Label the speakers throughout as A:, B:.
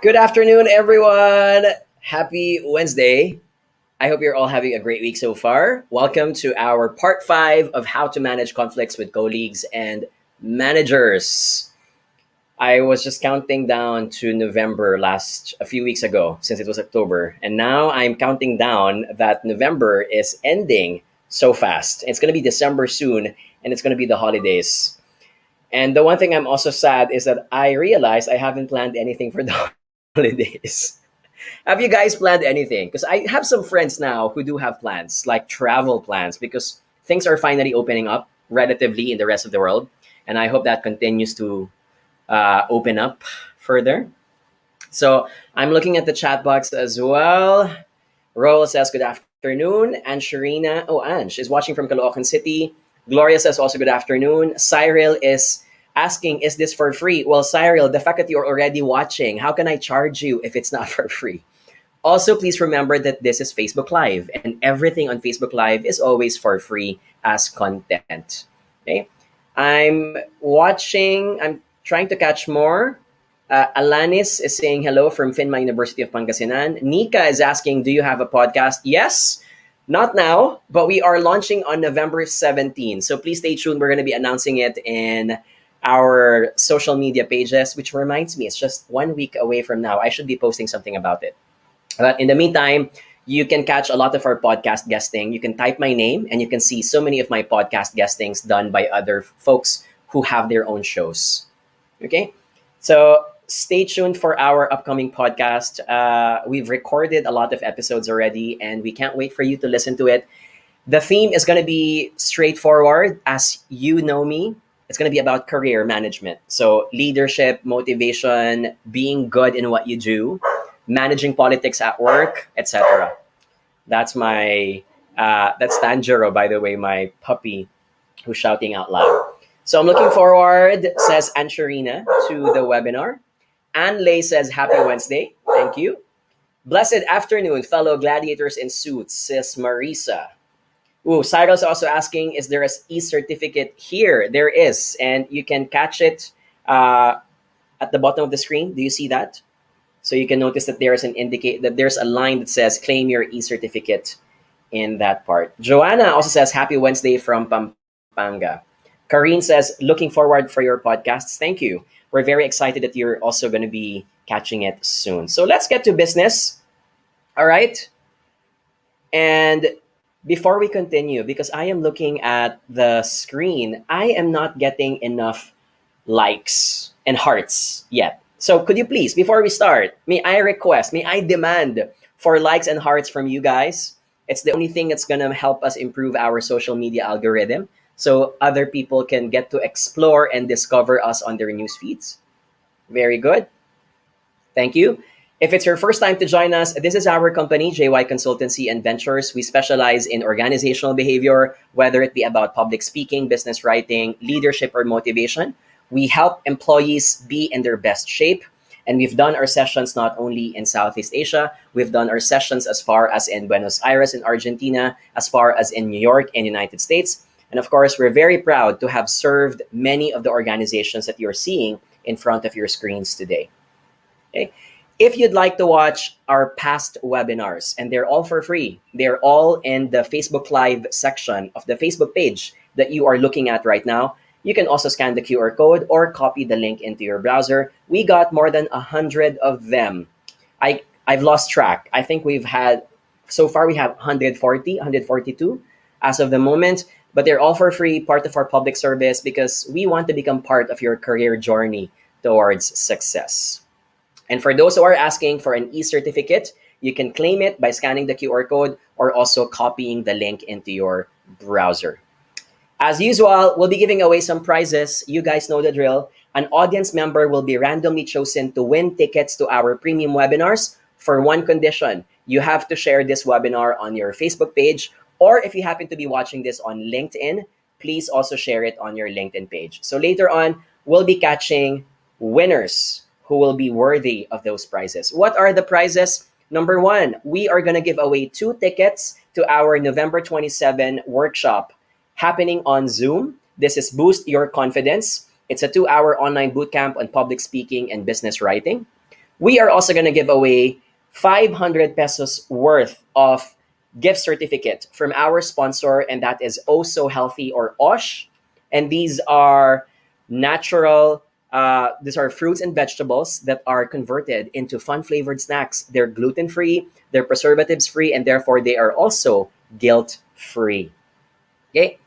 A: Good afternoon, everyone. Happy Wednesday. I hope you're all having a great week so far. Welcome to our part five of how to manage conflicts with colleagues and managers. I was just counting down to November last a few weeks ago since it was October, and now I'm counting down that November is ending so fast. It's going to be December soon, and it's going to be the holidays. And the one thing I'm also sad is that I realized I haven't planned anything for the holidays. Have you guys planned anything? Because I have some friends now who do have plans, like travel plans, because things are finally opening up relatively in the rest of the world. And I hope that continues to open up further. So I'm looking at the chat box as well. Roel says good afternoon. And Sharina, Ange is watching from Caloocan City. Gloria says also good afternoon. Cyril is asking, is this for free? Well, Cyril, the fact that you're already watching, how can I charge you if it's not for free? Also, please remember that this is Facebook Live, and everything on Facebook Live is always for free as content. Okay, I'm trying to catch more. Alanis is saying hello from Finma University of Pangasinan. Nika is asking, do you have a podcast? Yes, not now, but we are launching on November 17. So please stay tuned. We're going to be announcing it in our social media pages, which reminds me, it's just 1 week away from now. I should be posting something about it. But in the meantime, you can catch a lot of our podcast guesting. You can type my name and you can see so many of my podcast guestings done by other folks who have their own shows. Okay? So stay tuned for our upcoming podcast. We've recorded a lot of episodes already and we can't wait for you to listen to it. The theme is going to be straightforward. As you know me, it's going to be about career management. So leadership, motivation, being good in what you do, managing politics at work, etc. That's Tanjiro, by the way, my puppy who's shouting out loud. So I'm looking forward, says Ansharina, to the webinar. Anne Lay says happy Wednesday. Thank you. Blessed afternoon, fellow gladiators in suits, says Marisa. Ooh, Cyril's also asking, is there an e-certificate here? There is, and you can catch it at the bottom of the screen. Do you see that? So you can notice that there's a line that says claim your e-certificate in that part. Joanna also says happy Wednesday from Pampanga. Karine says looking forward for your podcasts. Thank you. We're very excited that you're also going to be catching it soon. So let's get to business. All right. And before we continue, because I am looking at the screen, I am not getting enough likes and hearts yet. So could you please, before we start, may I demand for likes and hearts from you guys? It's the only thing that's going to help us improve our social media algorithm so other people can get to explore and discover us on their news feeds. Very good. Thank you. If it's your first time to join us, this is our company, JY Consultancy and Ventures. We specialize in organizational behavior, whether it be about public speaking, business writing, leadership, or motivation. We help employees be in their best shape. And we've done our sessions not only in Southeast Asia, we've done our sessions as far as in Buenos Aires in Argentina, as far as in New York in the United States. And of course, we're very proud to have served many of the organizations that you're seeing in front of your screens today. Okay. If you'd like to watch our past webinars, and they're all for free, they're all in the Facebook Live section of the Facebook page that you are looking at right now. You can also scan the QR code or copy the link into your browser. We got more than 100 of them. I've lost track. I think so far we have 142 as of the moment, but they're all for free, part of our public service, because we want to become part of your career journey towards success. And for those who are asking for an e-certificate, you can claim it by scanning the QR code or also copying the link into your browser. As usual, we'll be giving away some prizes. You guys know the drill. An audience member will be randomly chosen to win tickets to our premium webinars for one condition. You have to share this webinar on your Facebook page, or if you happen to be watching this on LinkedIn, please also share it on your LinkedIn page. So later on, we'll be catching winners who will be worthy of those prizes. What are the prizes? Number one, we are going to give away 2 tickets to our November 27 workshop happening on Zoom. This is Boost Your Confidence. It's a 2-hour online bootcamp on public speaking and business writing. We are also going to give away 500 pesos worth of gift certificate from our sponsor, and that is Oh So Healthy, or OSH. And natural, these are fruits and vegetables that are converted into fun flavored snacks. They're gluten free, they're preservatives free, and therefore they are also guilt free. Okay.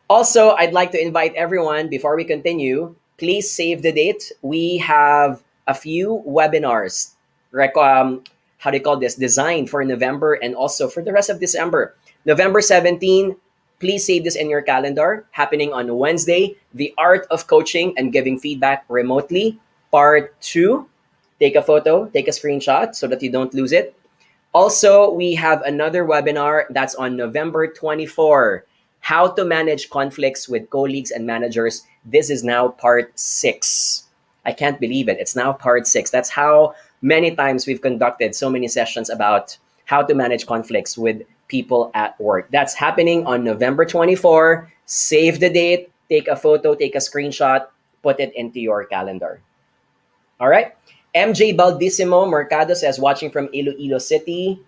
A: Also, I'd like to invite everyone, before we continue, please save the date. We have a few webinars, how do you call this, designed for November and also for the rest of December. November 17, please save this in your calendar, happening on Wednesday, The Art of Coaching and Giving Feedback Remotely, Part 2. Take a photo, take a screenshot so that you don't lose it. Also, we have another webinar that's on November 24, How to Manage Conflicts with Colleagues and Managers. This is now part 6. I can't believe it. It's now part 6. That's how many times we've conducted so many sessions about how to manage conflicts with people at work. That's happening on November 24. Save the date, take a photo, take a screenshot, put it into your calendar. All right. MJ Baldissimo Mercado says, watching from Iloilo City.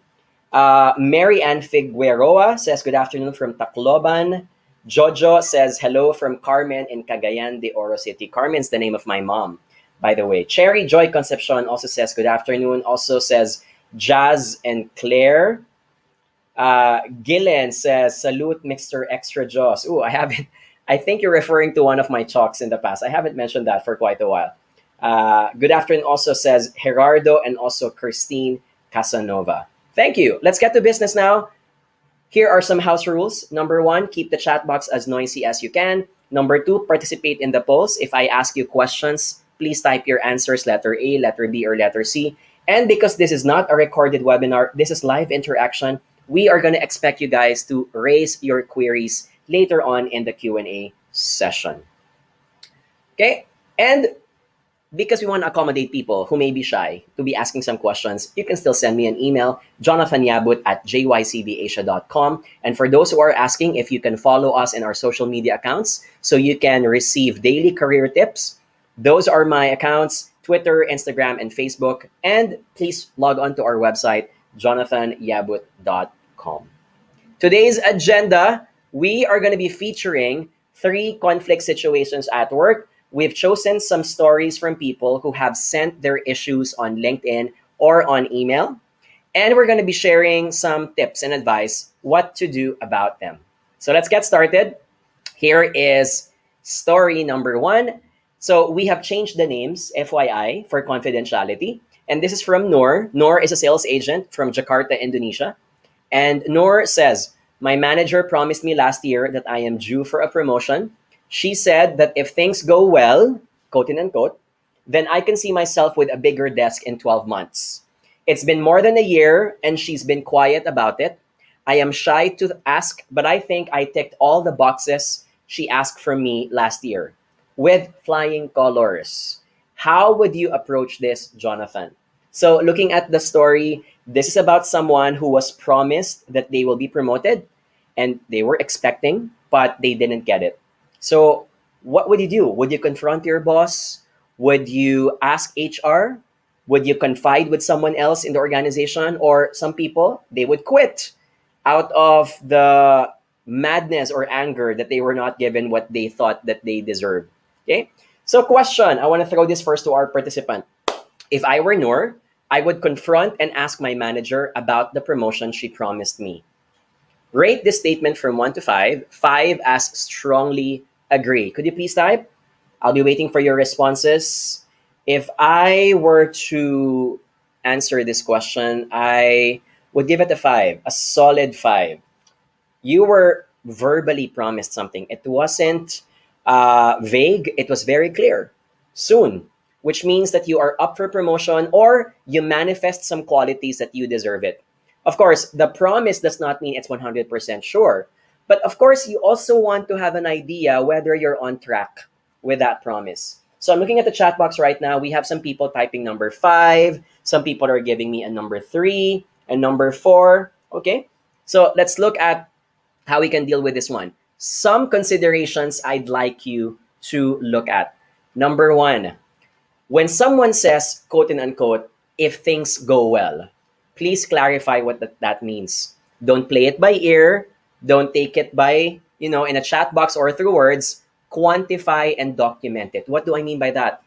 A: Mary Ann Figueroa says, good afternoon from Tacloban. Jojo says, hello from Carmen in Cagayan de Oro City. Carmen's the name of my mom, by the way. Cherry Joy Concepcion also says, good afternoon. Also says, Jazz and Claire. Gillen says, salute Mr. Extra Jaws. Ooh, I haven't. I think you're referring to one of my chalks in the past. I haven't mentioned that for quite a while. Good afternoon also says Gerardo and also Christine Casanova. Thank you. Let's get to business now. Here are some house rules. Number 1, keep the chat box as noisy as you can. Number 2, participate in the polls. If I ask you questions, please type your answers, letter A, letter B, or letter C. And because this is not a recorded webinar, this is live interaction, we are going to expect you guys to raise your queries later on in the Q&A session. Okay? And because we want to accommodate people who may be shy to be asking some questions, you can still send me an email, jonathanyabut@jycbasia.com. And for those who are asking if you can follow us in our social media accounts so you can receive daily career tips, those are my accounts, Twitter, Instagram, and Facebook. And please log on to our website, jonathanyabut.com. Today's agenda, we are going to be featuring 3 conflict situations at work. We've chosen some stories from people who have sent their issues on LinkedIn or on email. And we're going to be sharing some tips and advice what to do about them. So let's get started. Here is story number 1. So we have changed the names, FYI, for confidentiality. And this is from Noor. Noor is a sales agent from Jakarta, Indonesia. And Noor says, my manager promised me last year that I am due for a promotion. She said that if things go well, quote and unquote, then I can see myself with a bigger desk in 12 months. It's been more than a year and she's been quiet about it. I am shy to ask, but I think I ticked all the boxes she asked from me last year with flying colors. How would you approach this, Jonathan? So looking at the story, this is about someone who was promised that they will be promoted and they were expecting, but they didn't get it. So what would you do? Would you confront your boss? Would you ask HR? Would you confide with someone else in the organization? Or some people, they would quit out of the madness or anger that they were not given what they thought that they deserved. Okay? So question, I want to throw this first to our participant. If I were Noor, I would confront and ask my manager about the promotion she promised me. Rate this statement from 1 to 5. 5 as strongly agree. Could you please type? I'll be waiting for your responses. If I were to answer this question, I would give it a 5, a solid 5. You were verbally promised something. It wasn't vague. It was very clear. Soon, which means that you are up for promotion or you manifest some qualities that you deserve it. Of course, the promise does not mean it's 100% sure. But of course, you also want to have an idea whether you're on track with that promise. So I'm looking at the chat box right now. We have some people typing number 5. Some people are giving me a number 3 and number 4. Okay, so let's look at how we can deal with this one. Some considerations I'd like you to look at. Number 1, When someone says, quote and unquote, if things go well, please clarify what that means. Don't play it by ear. Don't take it by, in a chat box or through words. Quantify and document it. What do I mean by that?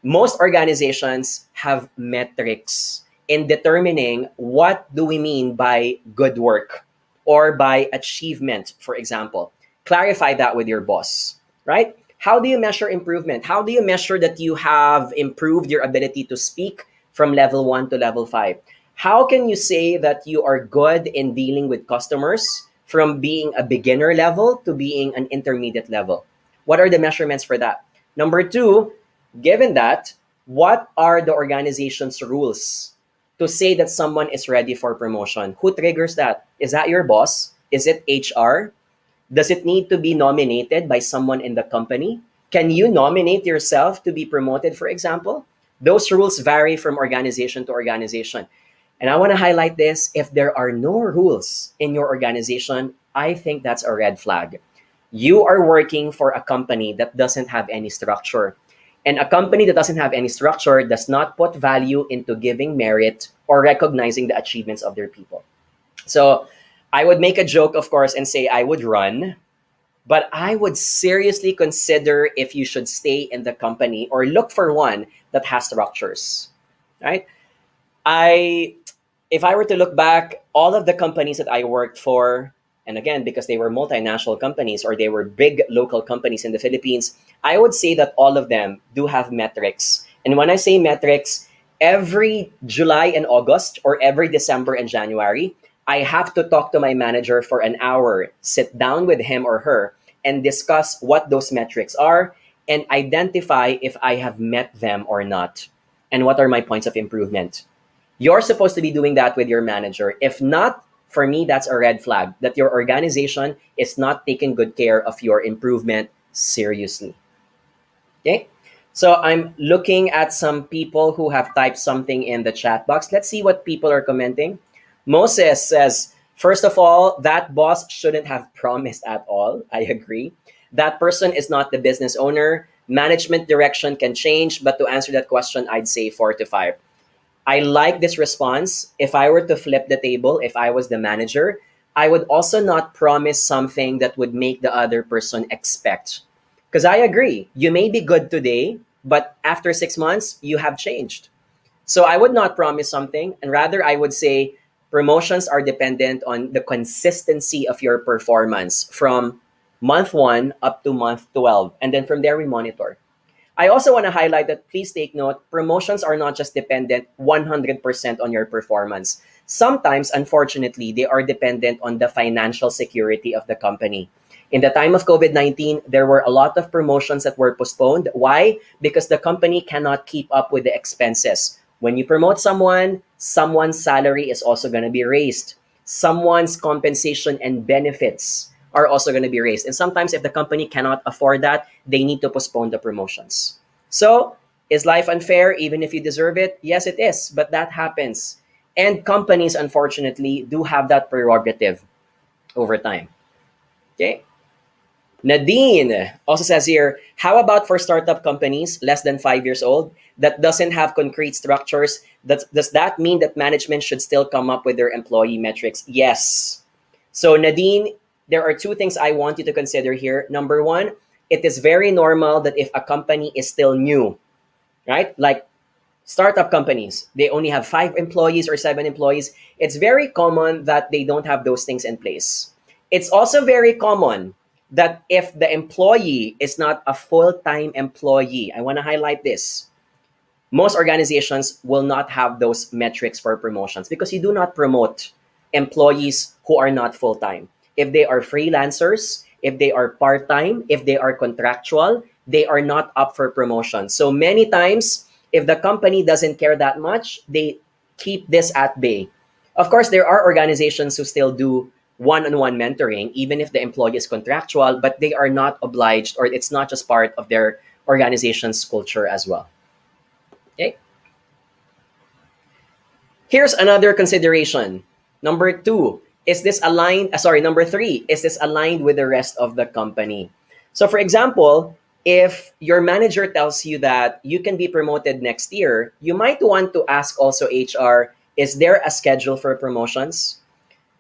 A: Most organizations have metrics in determining what do we mean by good work or by achievement, for example. Clarify that with your boss, right? How do you measure improvement? How do you measure that you have improved your ability to speak from level 1 to level 5? How can you say that you are good in dealing with customers from being a beginner level to being an intermediate level? What are the measurements for that? Number two, given that, what are the organization's rules to say that someone is ready for promotion? Who triggers that? Is that your boss? Is it HR? Does it need to be nominated by someone in the company? Can you nominate yourself to be promoted, for example? Those rules vary from organization to organization. And I want to highlight this: if there are no rules in your organization, I think that's a red flag. You are working for a company that doesn't have any structure. And a company that doesn't have any structure does not put value into giving merit or recognizing the achievements of their people. So I would make a joke, of course, and say I would run, but I would seriously consider if you should stay in the company or look for one that has structures, right? I If I were to look back, all of the companies that I worked for, and again, because they were multinational companies or they were big local companies in the Philippines, I would say that all of them do have metrics. And when I say metrics, every July and August or every December and January, I have to talk to my manager for an hour, sit down with him or her, and discuss what those metrics are and identify if I have met them or not and what are my points of improvement. You're supposed to be doing that with your manager. If not, for me, that's a red flag that your organization is not taking good care of your improvement seriously. Okay? So I'm looking at some people who have typed something in the chat box. Let's see what people are commenting. Moses says, first of all, that boss shouldn't have promised at all. I agree. That person is not the business owner. Management direction can change, but to answer that question, I'd say 4 to 5. I like this response. If I were to flip the table, if I was the manager, I would also not promise something that would make the other person expect. Because I agree, you may be good today, but after 6 months, you have changed. So I would not promise something, and rather I would say promotions are dependent on the consistency of your performance from month 1 up to month 12. And then from there, we monitor. I also want to highlight that please take note, promotions are not just dependent 100% on your performance. Sometimes, unfortunately, they are dependent on the financial security of the company. In the time of COVID-19, there were a lot of promotions that were postponed. Why? Because the company cannot keep up with the expenses. When you promote someone, someone's salary is also going to be raised. Someone's compensation and benefits are also going to be raised. And sometimes if the company cannot afford that, they need to postpone the promotions. So, is life unfair even if you deserve it? Yes, it is, but that happens. And companies, unfortunately, do have that prerogative over time. Okay? Nadine also says here, how about for startup companies less than 5 years old that doesn't have concrete structures? Does that mean that management should still come up with their employee metrics? Yes. So Nadine, there are two things I want you to consider here. Number one, it is very normal that if a company is still new, right? Like startup companies, they only have 5 employees or 7 employees. It's very common that they don't have those things in place. It's also very common that if the employee is not a full-time employee, I want to highlight this. Most organizations will not have those metrics for promotions because you do not promote employees who are not full-time. If they are freelancers, if they are part-time, if they are contractual, they are not up for promotion. So many times, if the company doesn't care that much, they keep this at bay. Of course, there are organizations who still do one-on-one mentoring, even if the employee is contractual, but they are not obliged, or it's not just part of their organization's culture as well. Okay. Here's another consideration. Number two, is this aligned? Number three, is this aligned with the rest of the company? So, for example, If your manager tells you that you can be promoted next year, you might want to ask also HR, is there a schedule for promotions?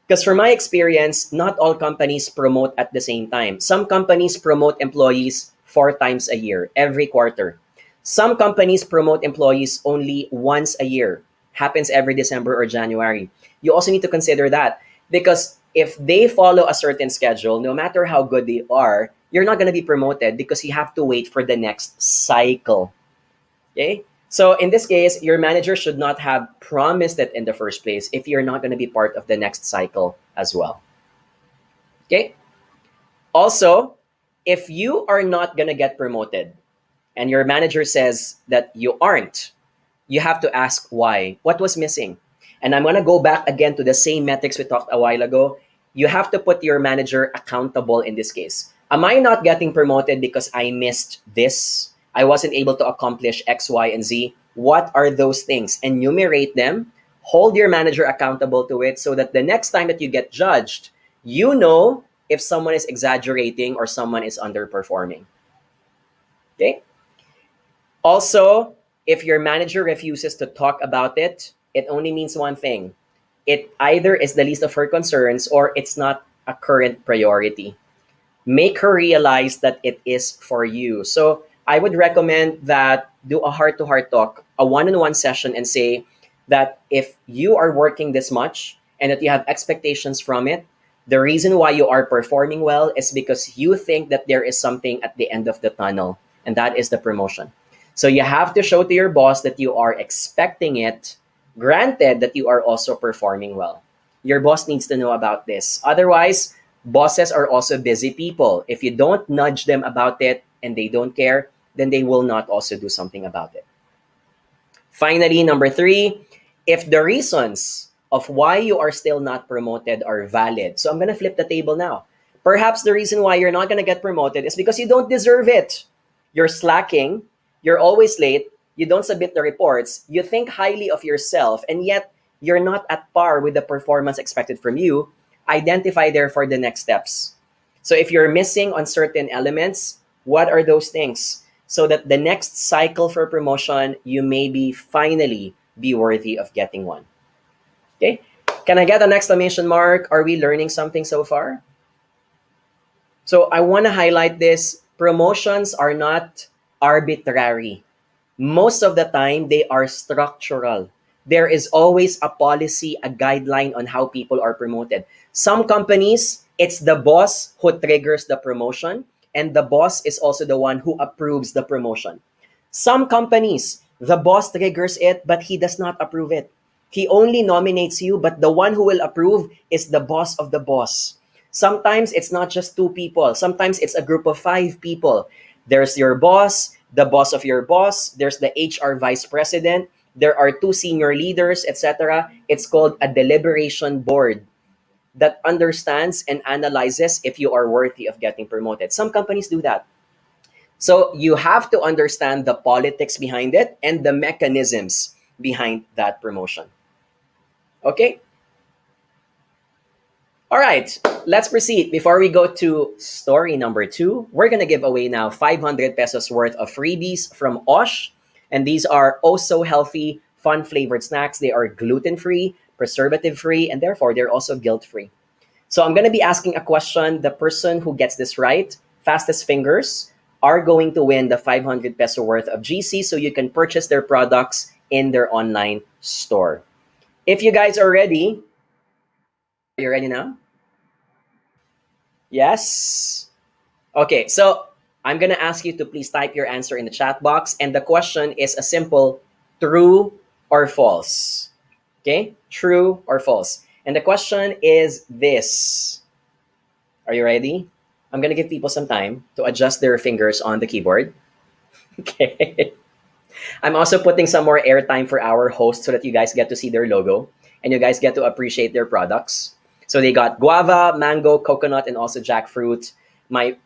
A: Because from my experience, not all companies promote at the same time. Some companies promote employees 4 times a year, every quarter. Some companies promote employees only once a year, happens every December or January. You also need to consider that because if they follow a certain schedule, no matter how good they are, you're not going to be promoted because you have to wait for the next cycle. Okay? So in this case, your manager should not have promised it in the first place if you're not going to be part of the next cycle as well. Okay? Also, if you are not going to get promoted and your manager says that you aren't, you have to ask why. What was missing? And I'm going to go back again to the same metrics we talked a while ago. You have to put your manager accountable in this case. Am I not getting promoted because I missed this? I wasn't able to accomplish X, Y, and Z. What are those things? Enumerate them. Hold your manager accountable to it so that the next time that you get judged, you know if someone is exaggerating or someone is underperforming. Okay? Also, if your manager refuses to talk about it, it only means one thing. It either is the least of her concerns or it's not a current priority. Make her realize that it is for you. So I would recommend that do a heart-to-heart talk, a one-on-one session, and say that if you are working this much and that you have expectations from it, the reason why you are performing well is because you think that there is something at the end of the tunnel, and that is the promotion. So you have to show to your boss that you are expecting it, granted that you are also performing well. Your boss needs to know about this. Otherwise, bosses are also busy people. If you don't nudge them about it and they don't care, then they will not also do something about it. Finally, number three, if the reasons of why you are still not promoted are valid. So I'm going to flip the table now. Perhaps the reason why you're not going to get promoted is because you don't deserve it. You're slacking, you're always late, you don't submit the reports, you think highly of yourself, and yet you're not at par with the performance expected from you. Identify therefore the next steps. So if you're missing on certain elements, what are those things? So that the next cycle for promotion, you may be finally be worthy of getting one. Okay? Can I get an exclamation mark? Are we learning something so far? So I want to highlight this. Promotions are not arbitrary. Most of the time, they are structural. There is always a policy, a guideline on how people are promoted. Some companies, it's the boss who triggers the promotion, and the boss is also the one who approves the promotion. Some companies, the boss triggers it, but he does not approve it. He only nominates you, but the one who will approve is the boss of the boss. Sometimes it's not just two people. Sometimes it's a group of five people. There's your boss, the boss of your boss, there's the HR vice president, there are two senior leaders, etc. It's called a deliberation board that understands and analyzes if you are worthy of getting promoted. Some companies do that. So you have to understand the politics behind it and the mechanisms behind that promotion. Okay? All right, let's proceed. Before we go to story number 2, we're going to give away now 500 pesos worth of freebies from Osh. And these are also healthy, fun flavored snacks. They are gluten-free, preservative-free, and therefore they're also guilt-free. So I'm going to be asking a question. The person who gets this right, fastest fingers, are going to win the 500 peso worth of GC so you can purchase their products in their online store. If you guys are ready, are you ready now? Yes? Okay, so I'm going to ask you to please type your answer in the chat box. And the question is a simple true or false. Okay, true or false. And the question is this. Are you ready? I'm going to give people some time to adjust their fingers on the keyboard. Okay. I'm also putting some more airtime for our hosts so that you guys get to see their logo and you guys get to appreciate their products. So they got guava, mango, coconut, and also jackfruit. My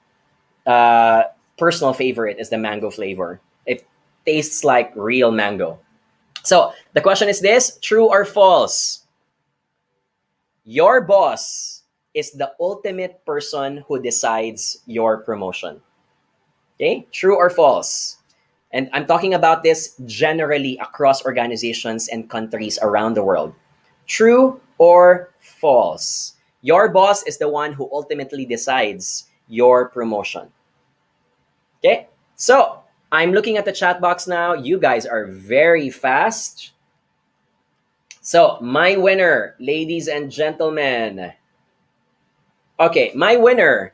A: personal favorite is the mango flavor. It tastes like real mango. So the question is this, true or false? Your boss is the ultimate person who decides your promotion. Okay, true or false? And I'm talking about this generally across organizations and countries around the world. True or false? Your boss is the one who ultimately decides your promotion. Okay, so I'm looking at the chat box now. You guys are very fast. So, my winner, ladies and gentlemen. Okay, my winner.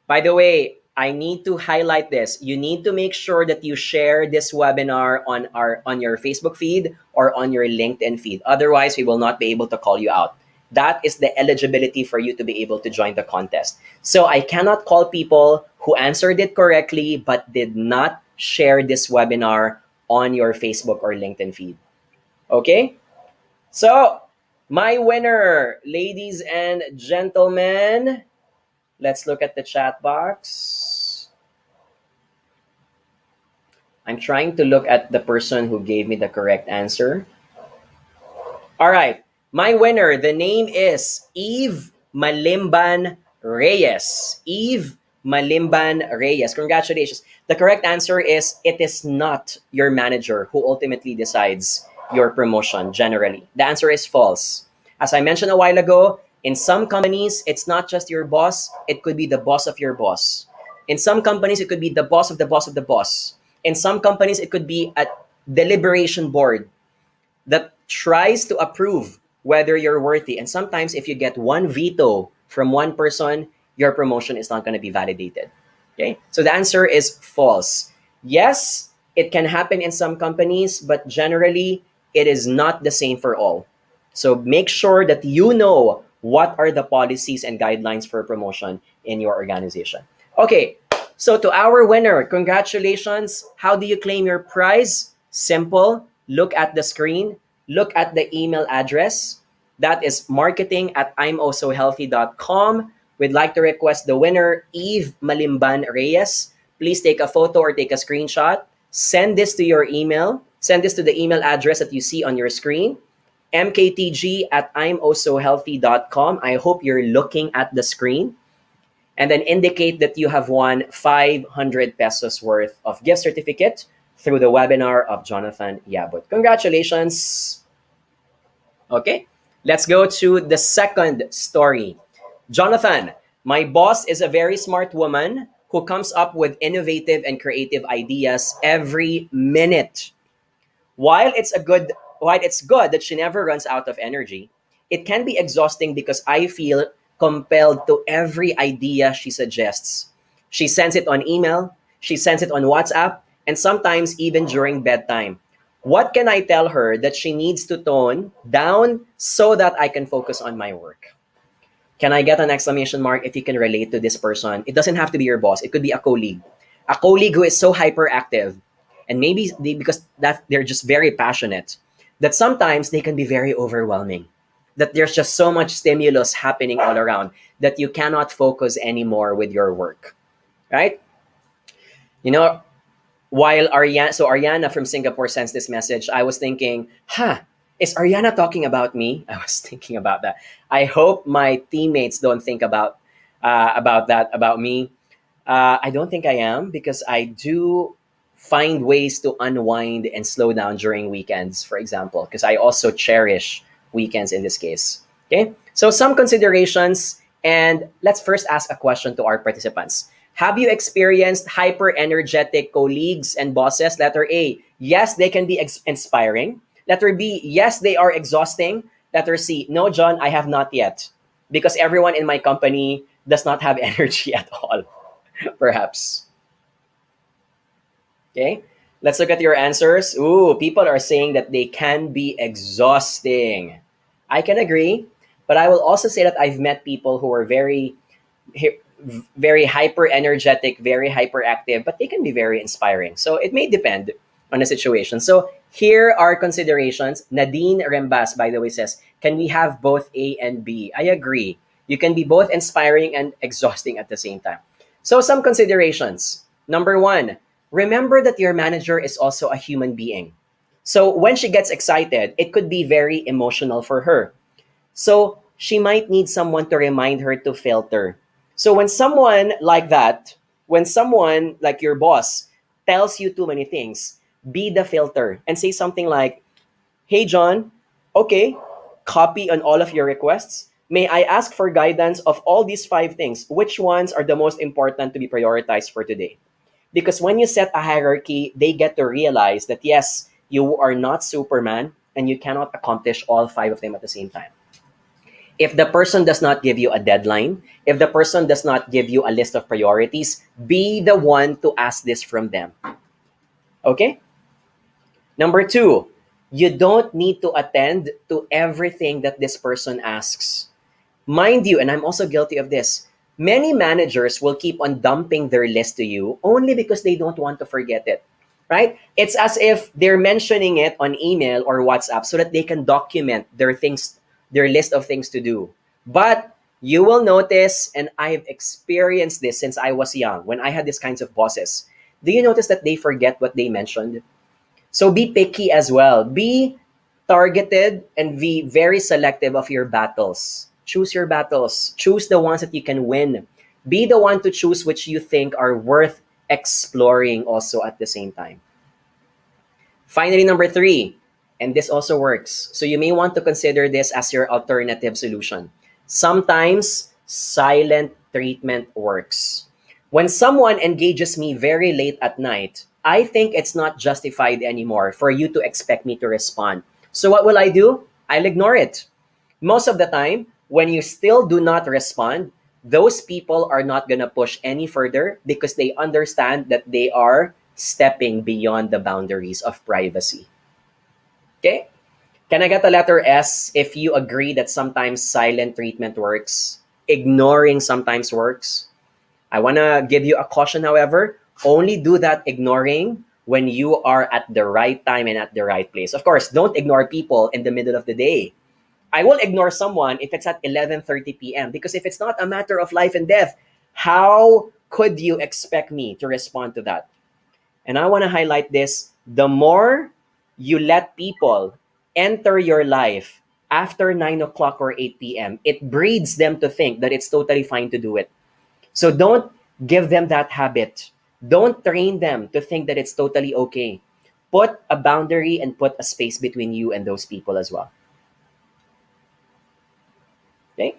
A: By the way, I need to highlight this. You need to make sure that you share this webinar on your Facebook feed or on your LinkedIn feed. Otherwise, we will not be able to call you out. That is the eligibility for you to be able to join the contest. So I cannot call people who answered it correctly but did not share this webinar on your Facebook or LinkedIn feed. Okay? So, my winner, ladies and gentlemen, let's look at the chat box. I'm trying to look at the person who gave me the correct answer. All right. My winner, the name is Eve Malimban Reyes. Eve Malimban Reyes. Congratulations. The correct answer is it is not your manager who ultimately decides your promotion generally. The answer is false. As I mentioned a while ago, in some companies, it's not just your boss, it could be the boss of your boss. In some companies, it could be the boss of the boss of the boss. In some companies, it could be a deliberation board that tries to approve whether you're worthy. And sometimes, if you get one veto from one person, your promotion is not going to be validated. Okay, so the answer is false. Yes, it can happen in some companies, but generally, it is not the same for all. So make sure that you know what are the policies and guidelines for promotion in your organization. Okay, so to our winner, congratulations. How do you claim your prize? Simple. Look at the screen, look at the email address. That is marketing at imosohealthy.com. We'd like to request the winner, Eve Malimban Reyes. Please take a photo or take a screenshot. Send this to your email. Send this to the email address that you see on your screen, mktg at imosohealthy.com. I hope you're looking at the screen. And then indicate that you have won 500 pesos worth of gift certificate through the webinar of Jonathan Yabut. Congratulations. Okay, let's go to the second story. Jonathan, my boss is a very smart woman who comes up with innovative and creative ideas every minute. While it's good that she never runs out of energy, it can be exhausting because I feel compelled to every idea she suggests. She sends it on email, she sends it on WhatsApp, and sometimes even during bedtime. What can I tell her that she needs to tone down so that I can focus on my work? Can I get an exclamation mark if you can relate to this person? It doesn't have to be your boss. It could be a colleague. A colleague who is so hyperactive, and maybe because that they're just very passionate, that sometimes they can be very overwhelming. That there's just so much stimulus happening all around that you cannot focus anymore with your work, right? You know, while Ariana from Singapore sends this message, I was thinking, is Ariana talking about me? I was thinking about that. I hope my teammates don't think about that about me. I don't think I am because I do find ways to unwind and slow down during weekends, for example, because I also cherish weekends in this case. Okay, so some considerations, and let's first ask a question to our participants. Have you experienced hyper energetic colleagues and bosses? Letter A, yes, they can be inspiring. Letter B, yes, they are exhausting. Letter C, no, John, I have not yet. Because everyone in my company does not have energy at all, perhaps. Okay, let's look at your answers. Ooh, people are saying that they can be exhausting. I can agree, but I will also say that I've met people who are very hyper energetic, very hyperactive, but they can be very inspiring. So it may depend on the situation. So here are considerations. Nadine Rembas, by the way, says, can we have both A and B? I agree. You can be both inspiring and exhausting at the same time. So some considerations. Number one, remember that your manager is also a human being. So when she gets excited, it could be very emotional for her. So she might need someone to remind her to filter. So when someone like that when someone like your boss tells you too many things, be the filter and say something like, "Hey, John, okay, copy on all of your requests. May I ask for guidance of all these five things? Which ones are the most important to be prioritized for today?" Because when you set a hierarchy, they get to realize that yes, you are not Superman and you cannot accomplish all five of them at the same time. If the person does not give you a deadline, if the person does not give you a list of priorities, be the one to ask this from them. Okay? Number two, you don't need to attend to everything that this person asks. Mind you, and I'm also guilty of this, many managers will keep on dumping their list to you only because they don't want to forget it, right? It's as if they're mentioning it on email or WhatsApp so that they can document their things, their list of things to do. But you will notice, and I've experienced this since I was young, when I had these kinds of bosses. Do you notice that they forget what they mentioned? So be picky as well. Be targeted and be very selective of your battles. Choose your battles. Choose the ones that you can win. Be the one to choose which you think are worth exploring also at the same time. Finally, number three, and this also works. So you may want to consider this as your alternative solution. Sometimes silent treatment works. When someone engages me very late at night, I think it's not justified anymore for you to expect me to respond. So what will I do? I'll ignore it. Most of the time, when you still do not respond, those people are not going to push any further because they understand that they are stepping beyond the boundaries of privacy. Okay? Can I get a letter S if you agree that sometimes silent treatment works? Ignoring sometimes works? I want to give you a caution, however. Only do that ignoring when you are at the right time and at the right place. Of course, don't ignore people in the middle of the day. I will ignore someone if it's at 11:30 p.m. because if it's not a matter of life and death, how could you expect me to respond to that? And I want to highlight this. The more you let people enter your life after 9 o'clock or 8 p.m., it breeds them to think that it's totally fine to do it. So don't give them that habit. Don't train them to think that it's totally okay. Put a boundary and put a space between you and those people as well. Okay?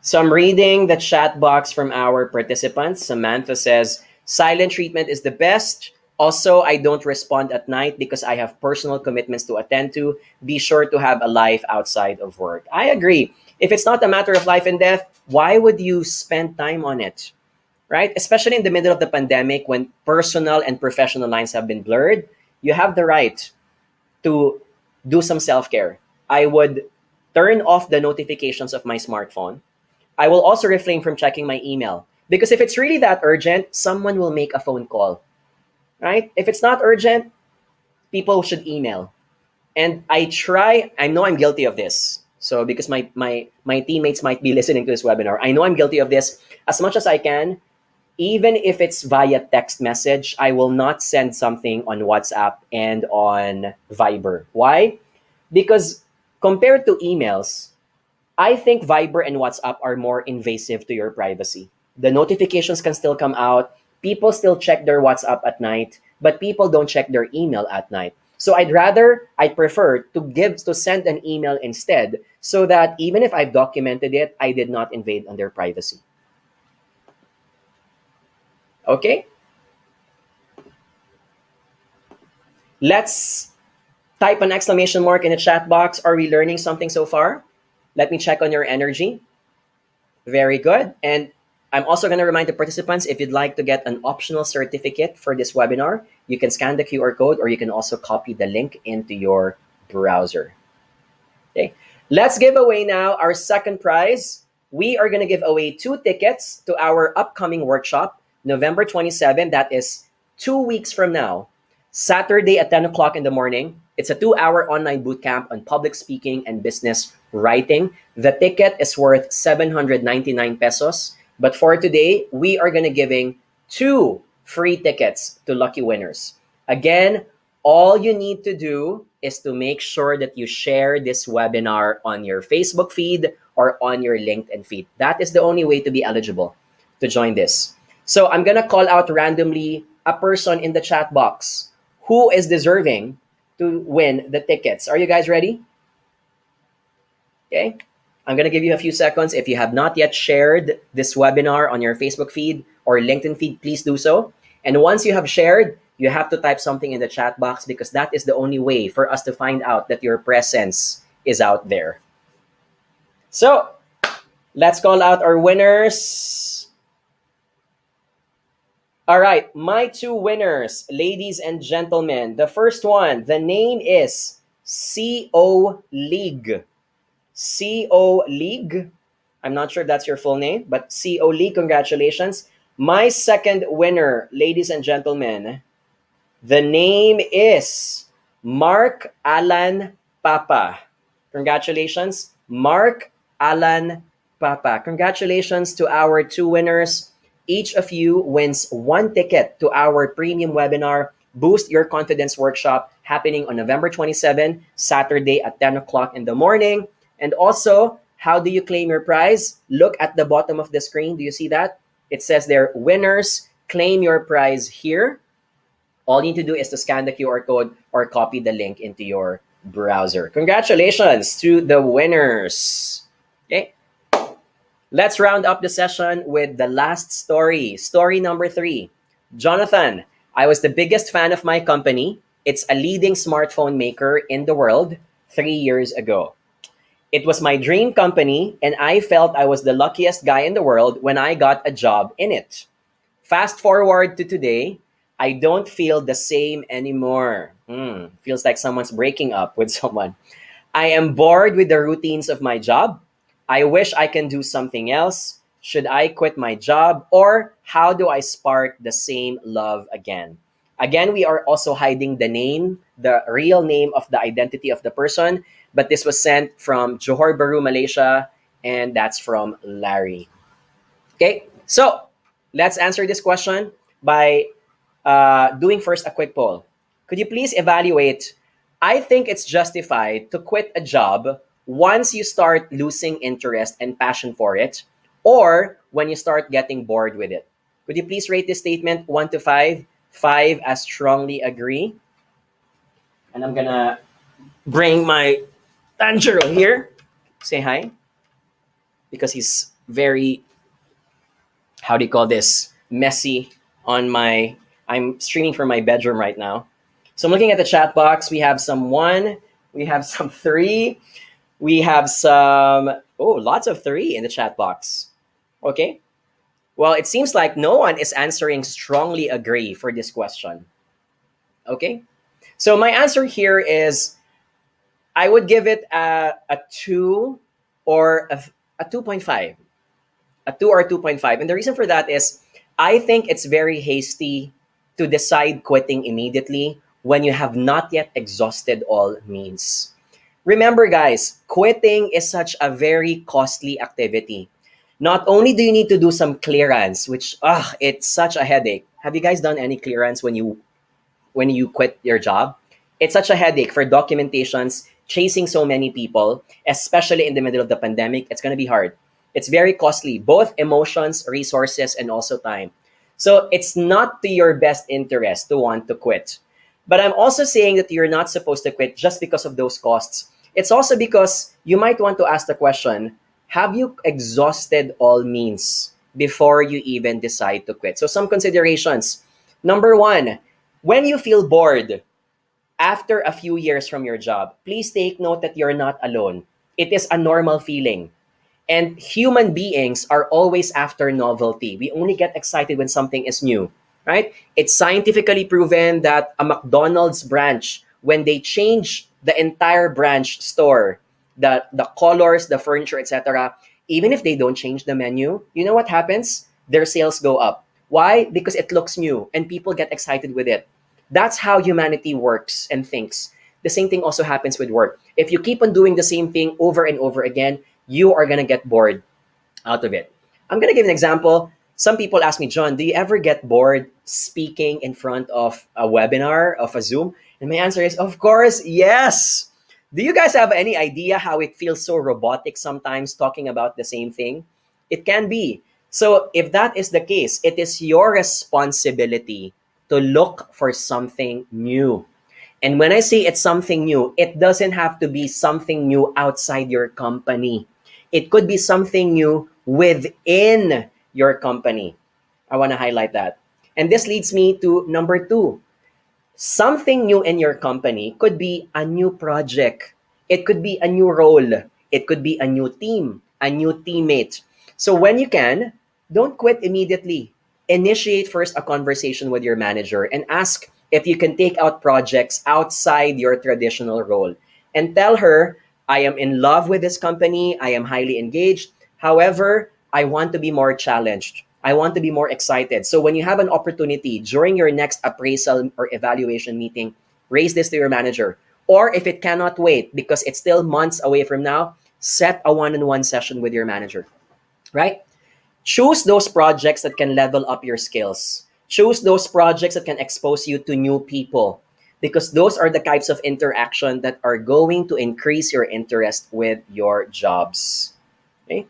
A: So I'm reading the chat box from our participants. Samantha says, silent treatment is the best. Also, I don't respond at night because I have personal commitments to attend to. Be sure to have a life outside of work. I agree. If it's not a matter of life and death, why would you spend time on it? Right? Especially in the middle of the pandemic when personal and professional lines have been blurred, you have the right to do some self care. I would turn off the notifications of my smartphone. I will also refrain from checking my email because if it's really that urgent, someone will make a phone call, right? If it's not urgent, people should email. And I know I'm guilty of this. So because my teammates might be listening to this webinar, I know I'm guilty of this. As much as I can, even if it's via text message, I will not send something on WhatsApp and on Viber. Why? Because compared to emails, I think Viber and WhatsApp are more invasive to your privacy. The notifications can still come out. People still check their WhatsApp at night, but people don't check their email at night. So I prefer to send an email instead so that even if I've documented it, I did not invade on their privacy. Okay? Let's type an exclamation mark in the chat box. Are we learning something so far? Let me check on your energy. Very good. And I'm also going to remind the participants, if you'd like to get an optional certificate for this webinar, you can scan the QR code or you can also copy the link into your browser. Okay. Let's give away now our second prize. We are going to give away 2 tickets to our upcoming workshop, November 27. That is 2 weeks from now, Saturday at 10 o'clock in the morning. It's a 2-hour online bootcamp on public speaking and business writing. The ticket is worth 799 pesos. But for today, we are going to giving 2 free tickets to lucky winners. Again, all you need to do is to make sure that you share this webinar on your Facebook feed or on your LinkedIn feed. That is the only way to be eligible to join this. So I'm gonna call out randomly a person in the chat box who is deserving to win the tickets. Are you guys ready? Okay. I'm gonna give you a few seconds. If you have not yet shared this webinar on your Facebook feed or LinkedIn feed, please do so. And once you have shared, you have to type something in the chat box because that is the only way for us to find out that your presence is out there. So let's call out our winners. All right, my two winners, ladies and gentlemen. The first one, the name is CO League. CO League. I'm not sure if that's your full name, but CO League, congratulations. My second winner, ladies and gentlemen, the name is Mark Alan Papa. Congratulations, Mark Alan Papa. Congratulations to our two winners. Each of you wins one ticket to our premium webinar, Boost Your Confidence Workshop, happening on November 27, Saturday at 10 o'clock in the morning. And also, how do you claim your prize? Look at the bottom of the screen. Do you see that? It says there, winners, claim your prize here. All you need to do is to scan the QR code or copy the link into your browser. Congratulations to the winners. Okay, let's round up the session with the last story. Story number 3. Jonathan, I was the biggest fan of my company. It's a leading smartphone maker in the world 3 years ago. It was my dream company, and I felt I was the luckiest guy in the world when I got a job in it. Fast forward to today, I don't feel the same anymore. Feels like someone's breaking up with someone. I am bored with the routines of my job. I wish I can do something else. Should I quit my job? Or how do I spark the same love again? Again, we are also hiding the name, the real name of the identity of the person, but this was sent from Johor Bahru, Malaysia, and that's from Larry. Okay, so let's answer this question by doing first a quick poll. Could you please evaluate? I think it's justified to quit a job once you start losing interest and passion for it, or when you start getting bored with it. Could you please rate this statement 1 to 5? 5 as strongly agree. And I'm gonna bring my Tanjiro here. Say hi. Because he's very, how do you call this, messy on my, I'm streaming from my bedroom right now. So I'm looking at the chat box. We have some 1, we have some 3, we have some, oh, lots of 3 in the chat box. Okay. Well, it seems like no one is answering strongly agree for this question. Okay. So my answer here is I would give it a 2 or a 2.5. A 2 or 2.5. And the reason for that is I think it's very hasty to decide quitting immediately when you have not yet exhausted all means. Remember, guys, quitting is such a very costly activity. Not only do you need to do some clearance, which it's such a headache. Have you guys done any clearance when you quit your job? It's such a headache for documentations, chasing so many people, especially in the middle of the pandemic. It's going to be hard. It's very costly, both emotions, resources, and also time. So it's not to your best interest to want to quit. But I'm also saying that you're not supposed to quit just because of those costs. It's also because you might want to ask the question, have you exhausted all means before you even decide to quit? So some considerations. Number 1, when you feel bored after a few years from your job, please take note that you're not alone. It is a normal feeling. And human beings are always after novelty. We only get excited when something is new, right? It's scientifically proven that a McDonald's branch, when they change the entire branch store, the colors, the furniture, etc., even if they don't change the menu, you know what happens? Their sales go up. Why? Because it looks new and people get excited with it. That's how humanity works and thinks. The same thing also happens with work. If you keep on doing the same thing over and over again, you are going to get bored out of it. I'm going to give an example. Some people ask me, John, do you ever get bored speaking in front of a webinar, of a Zoom? And my answer is, of course, yes. Do you guys have any idea how it feels so robotic sometimes talking about the same thing? It can be. So if that is the case, it is your responsibility to look for something new. And when I say it's something new, it doesn't have to be something new outside your company. It could be something new within your company. I want to highlight that. And this leads me to number two. Something new in your company could be a new project. It could be a new role. It could be a new team, a new teammate. So when you can, don't quit immediately. Initiate first a conversation with your manager and ask if you can take out projects outside your traditional role. And tell her, I am in love with this company. I am highly engaged. However, I want to be more challenged. I want to be more excited. So when you have an opportunity during your next appraisal or evaluation meeting, raise this to your manager. Or if it cannot wait because it's still months away from now, set a one-on-one session with your manager, right? Choose those projects that can level up your skills. Choose those projects that can expose you to new people because those are the types of interaction that are going to increase your interest with your jobs. Okay?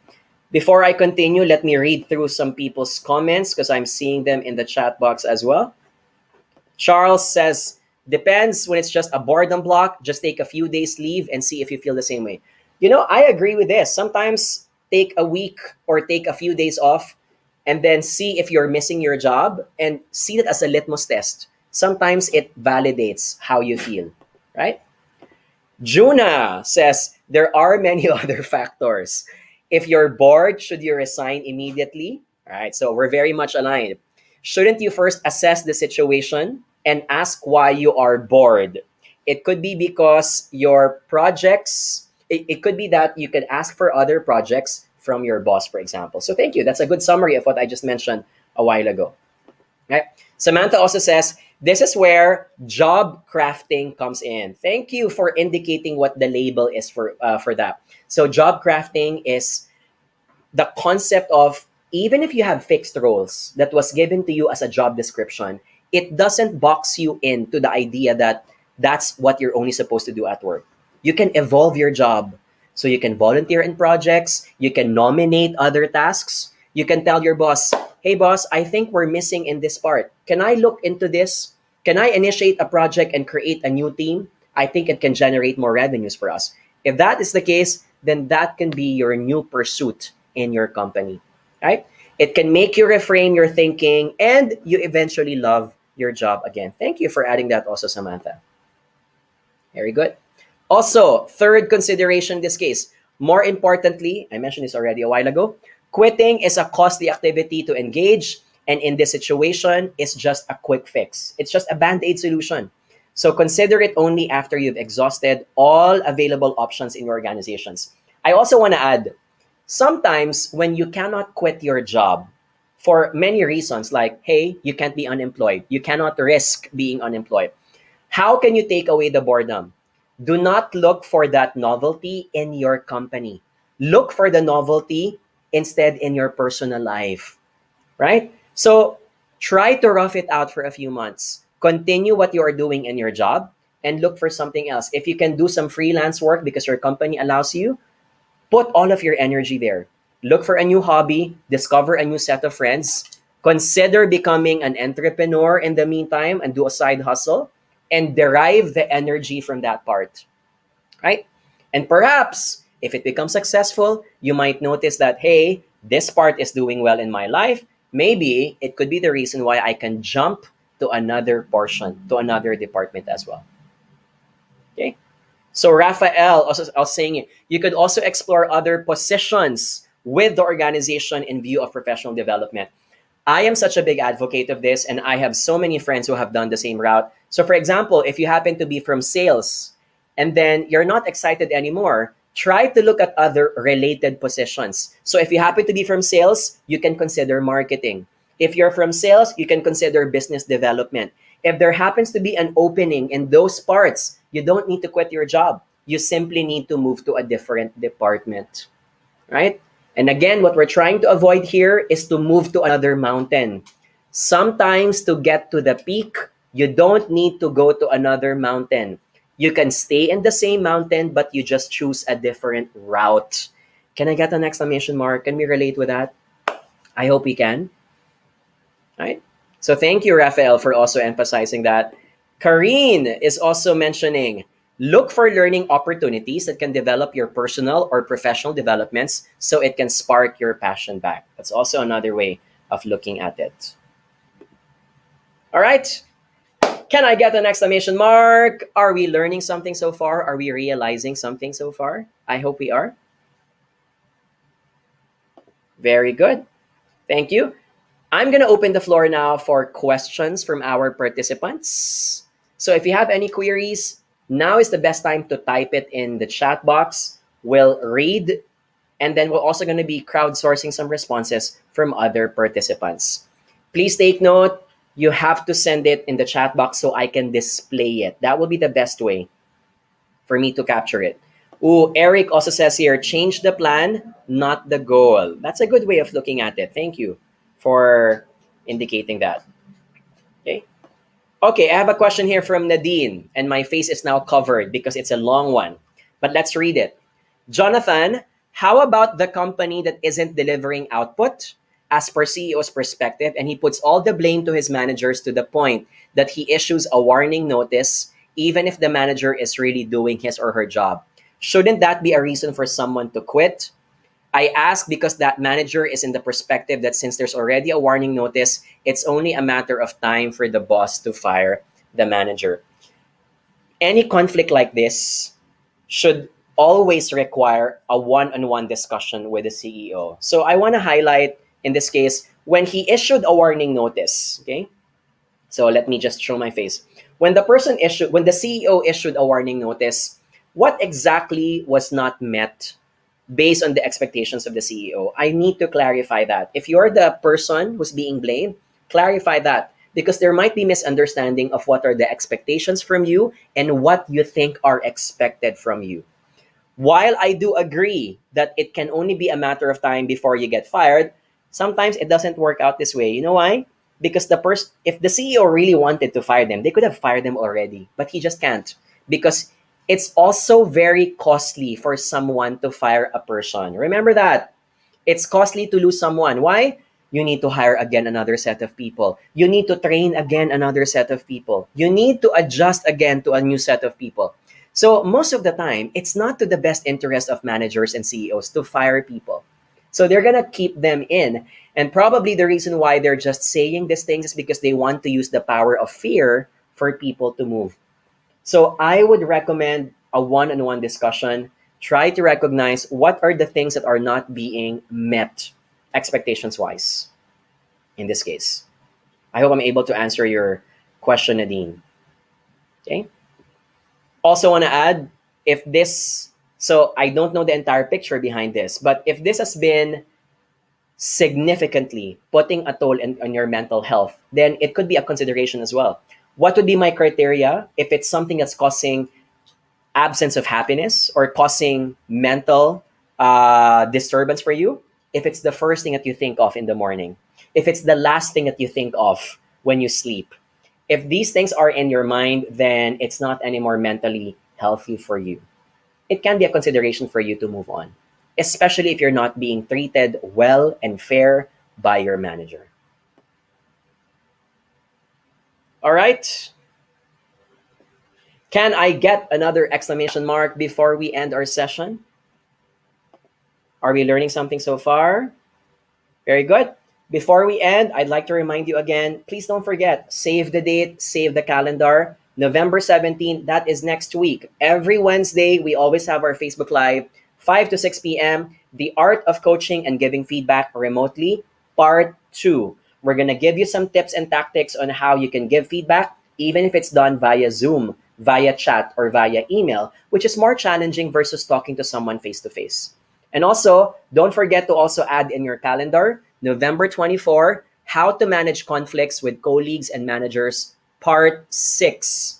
A: Before I continue, let me read through some people's comments because I'm seeing them in the chat box as well. Charles says, depends when it's just a boredom block, just take a few days leave and see if you feel the same way. You know, I agree with this. Sometimes take a week or take a few days off and then see if you're missing your job and see it as a litmus test. Sometimes it validates how you feel, right? Juna says there are many other factors. If you're bored, should you resign immediately? All right, so we're very much aligned. Shouldn't you first assess the situation and ask why you are bored? It could be because your projects, it could be that you could ask for other projects from your boss, for example. So thank you. That's a good summary of what I just mentioned a while ago. Right? Samantha also says, this is where job crafting comes in. Thank you for indicating what the label is for that. So job crafting is the concept of even if you have fixed roles that was given to you as a job description, it doesn't box you into the idea that that's what you're only supposed to do at work. You can evolve your job. So you can volunteer in projects, you can nominate other tasks, you can tell your boss, hey boss, I think we're missing in this part. Can I look into this? Can I initiate a project and create a new team? I think it can generate more revenues for us. If that is the case, then that can be your new pursuit in your company, right? It can make you reframe your thinking and you eventually love your job again. Thank you for adding that also, Samantha. Very good. Also, third consideration in this case, more importantly, I mentioned this already a while ago, quitting is a costly activity to engage, and in this situation, it's just a quick fix. It's just a band-aid solution. So consider it only after you've exhausted all available options in your organizations. I also want to add, sometimes when you cannot quit your job for many reasons, like, hey, you can't be unemployed, you cannot risk being unemployed. How can you take away the boredom? Do not look for that novelty in your company. Look for the novelty instead in your personal life, right? So try to rough it out for a few months. Continue what you are doing in your job and look for something else. If you can do some freelance work because your company allows you, put all of your energy there. Look for a new hobby, discover a new set of friends, consider becoming an entrepreneur in the meantime and do a side hustle and derive the energy from that part, right? And perhaps if it becomes successful, you might notice that, hey, this part is doing well in my life. Maybe it could be the reason why I can jump to another portion, to another department as well. Okay? So Raphael also I was saying you could also explore other positions with the organization in view of professional development. I am such a big advocate of this, and I have so many friends who have done the same route. So, for example, if you happen to be from sales and then you're not excited anymore, try to look at other related positions. So, if you happen to be from sales, you can consider marketing. If you're from sales, you can consider business development. If there happens to be an opening in those parts, you don't need to quit your job. You simply need to move to a different department, right? And again, what we're trying to avoid here is to move to another mountain. Sometimes to get to the peak, you don't need to go to another mountain. You can stay in the same mountain, but you just choose a different route. Can I get an exclamation mark? Can we relate with that? I hope we can. Right? So thank you, Raphael, for also emphasizing that. Karine is also mentioning look for learning opportunities that can develop your personal or professional developments so it can spark your passion back. That's also another way of looking at it. All right. Can I get an exclamation mark? Are we learning something so far? Are we realizing something so far? I hope we are. Very good. Thank you. I'm going to open the floor now for questions from our participants. So if you have any queries, now is the best time to type it in the chat box. We'll read, and then we're also going to be crowdsourcing some responses from other participants. Please take note, you have to send it in the chat box so I can display it. That will be the best way for me to capture it. Ooh, Eric also says here, change the plan, not the goal. That's a good way of looking at it. Thank you for indicating that. Okay. Okay, I have a question here from Nadine, and my face is now covered because it's a long one. But let's read it. Jonathan, how about the company that isn't delivering output as per CEO's perspective, and he puts all the blame to his managers to the point that he issues a warning notice even if the manager is really doing his or her job? Shouldn't that be a reason for someone to quit? I ask because that manager is in the perspective that since there's already a warning notice, it's only a matter of time for the boss to fire the manager. Any conflict like this should always require a one-on-one discussion with the CEO. So I want to highlight in this case when he issued a warning notice, okay? So let me just show my face. When the CEO issued a warning notice, what exactly was not met based on the expectations of the CEO? I need to clarify that. If you're the person who's being blamed, clarify that because there might be misunderstanding of what are the expectations from you and what you think are expected from you. While I do agree that it can only be a matter of time before you get fired, sometimes it doesn't work out this way. You know why? Because if the CEO really wanted to fire them, they could have fired them already, but he just can't because it's also very costly for someone to fire a person. Remember that. It's costly to lose someone. Why? You need to hire again another set of people. You need to train again another set of people. You need to adjust again to a new set of people. So most of the time, it's not to the best interest of managers and CEOs to fire people. So they're going to keep them in. And probably the reason why they're just saying these things is because they want to use the power of fear for people to move. So I would recommend a one-on-one discussion. Try to recognize what are the things that are not being met expectations wise in this case. I hope I'm able to answer your question, Nadine. Okay. Also want to add if this, so I don't know the entire picture behind this, but if this has been significantly putting a toll on your mental health, then it could be a consideration as well. What would be my criteria if it's something that's causing absence of happiness or causing mental disturbance for you? If it's the first thing that you think of in the morning, if it's the last thing that you think of when you sleep, if these things are in your mind, then it's not anymore mentally healthy for you. It can be a consideration for you to move on, especially if you're not being treated well and fair by your manager. All right. Can I get another exclamation mark before we end our session? Are we learning something so far? Very good. Before we end, I'd like to remind you again, please don't forget, save the date, save the calendar. November 17th, that is next week. Every Wednesday, we always have our Facebook Live, 5 to 6 p.m. The Art of Coaching and Giving Feedback Remotely, Part 2. We're going to give you some tips and tactics on how you can give feedback, even if it's done via Zoom, via chat, or via email, which is more challenging versus talking to someone face to face. And also, don't forget to also add in your calendar, November 24, How to Manage Conflicts with Colleagues and Managers, Part 6.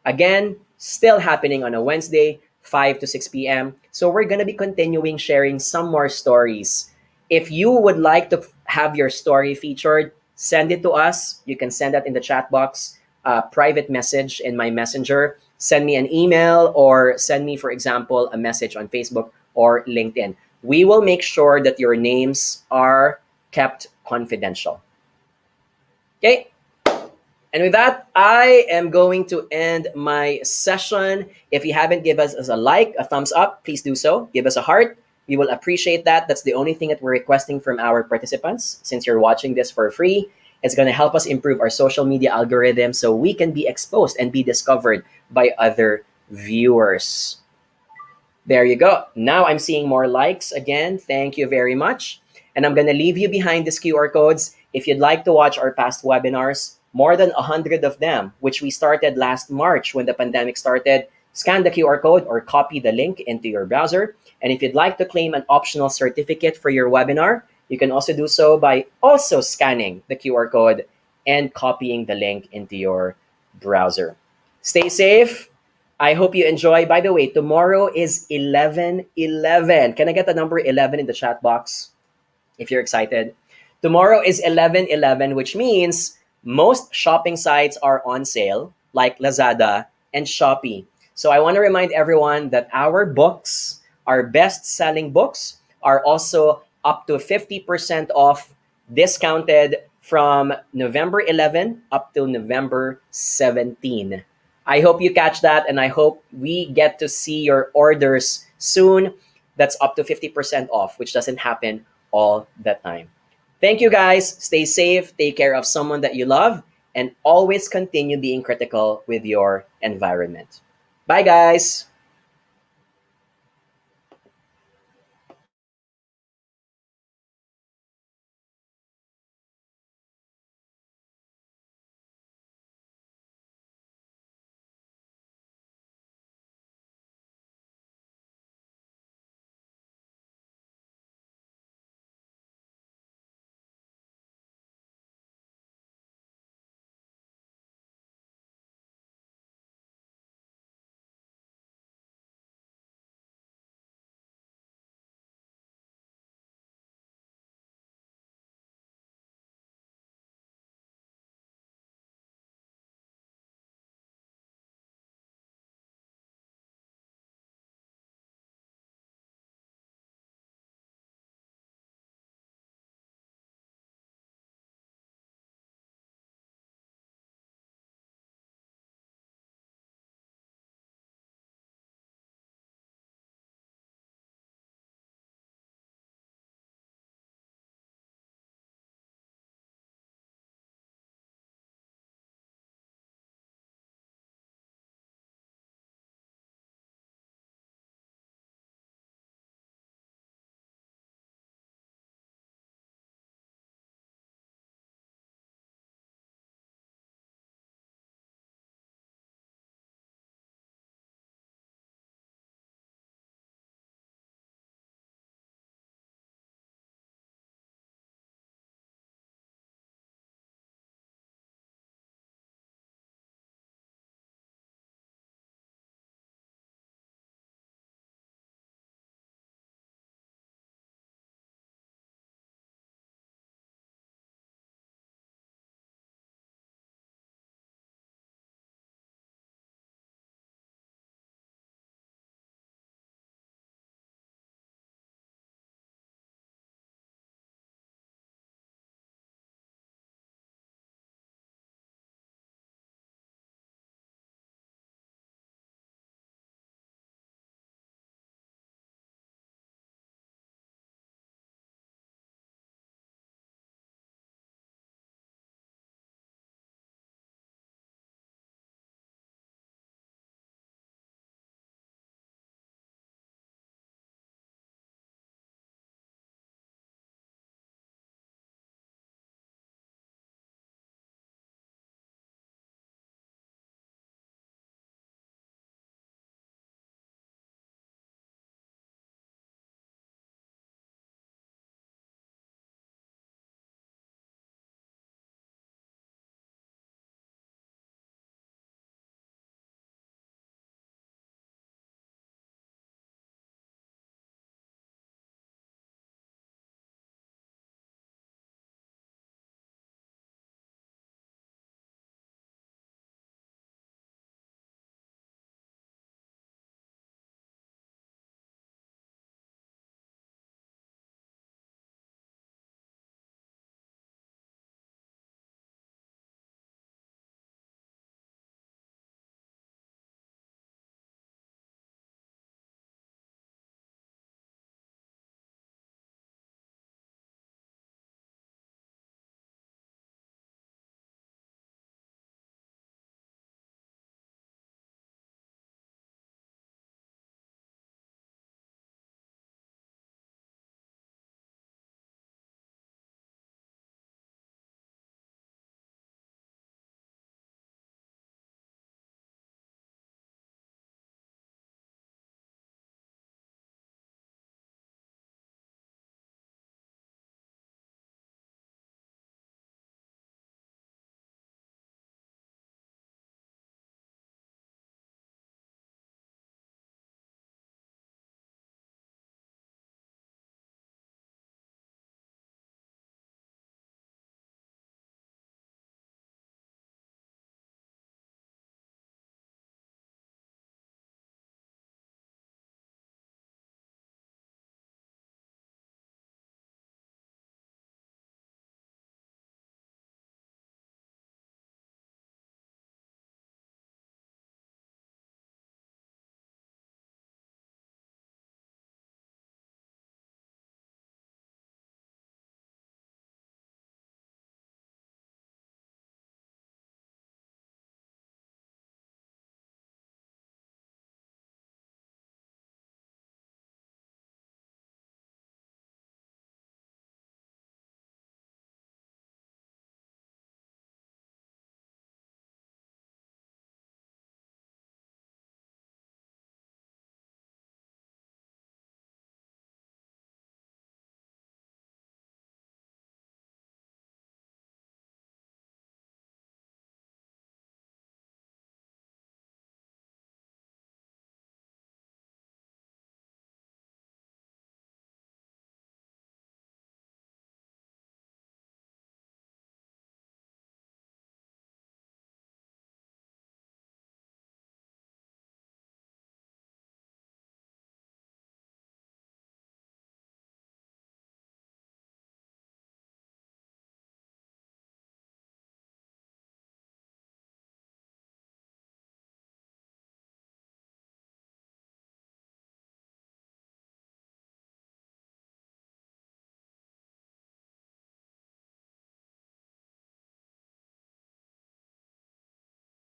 A: Again, still happening on a Wednesday, 5 to 6 p.m. So we're going to be continuing sharing some more stories. If you would like to have your story featured, send it to us. You can send that in the chat box, private message in my messenger. Send me an email or send me, for example, a message on Facebook or LinkedIn. We will make sure that your names are kept confidential. Okay? And with that, I am going to end my session. If you haven't given us a like, a thumbs up, please do so. Give us a heart. We will appreciate that. That's the only thing that we're requesting from our participants. Since you're watching this for free, it's going to help us improve our social media algorithm so we can be exposed and be discovered by other viewers. There you go. Now I'm seeing more likes again. Thank you very much. And I'm going to leave you behind these QR codes. If you'd like to watch our past webinars, more than 100 of them, which we started last March when the pandemic started, scan the QR code or copy the link into your browser. And if you'd like to claim an optional certificate for your webinar, you can also do so by also scanning the QR code and copying the link into your browser. Stay safe. I hope you enjoy. By the way, tomorrow is 11/11. Can I get the number 11 in the chat box if you're excited? Tomorrow is 11/11, which means most shopping sites are on sale, like Lazada and Shopee. So I want to remind everyone that our books, our best-selling books, are also up to 50% off, discounted from November 11 up till November 17. I hope you catch that, and I hope we get to see your orders soon. That's up to 50% off, which doesn't happen all the time. Thank you, guys. Stay safe, take care of someone that you love, and always continue being critical with your environment. Bye, guys.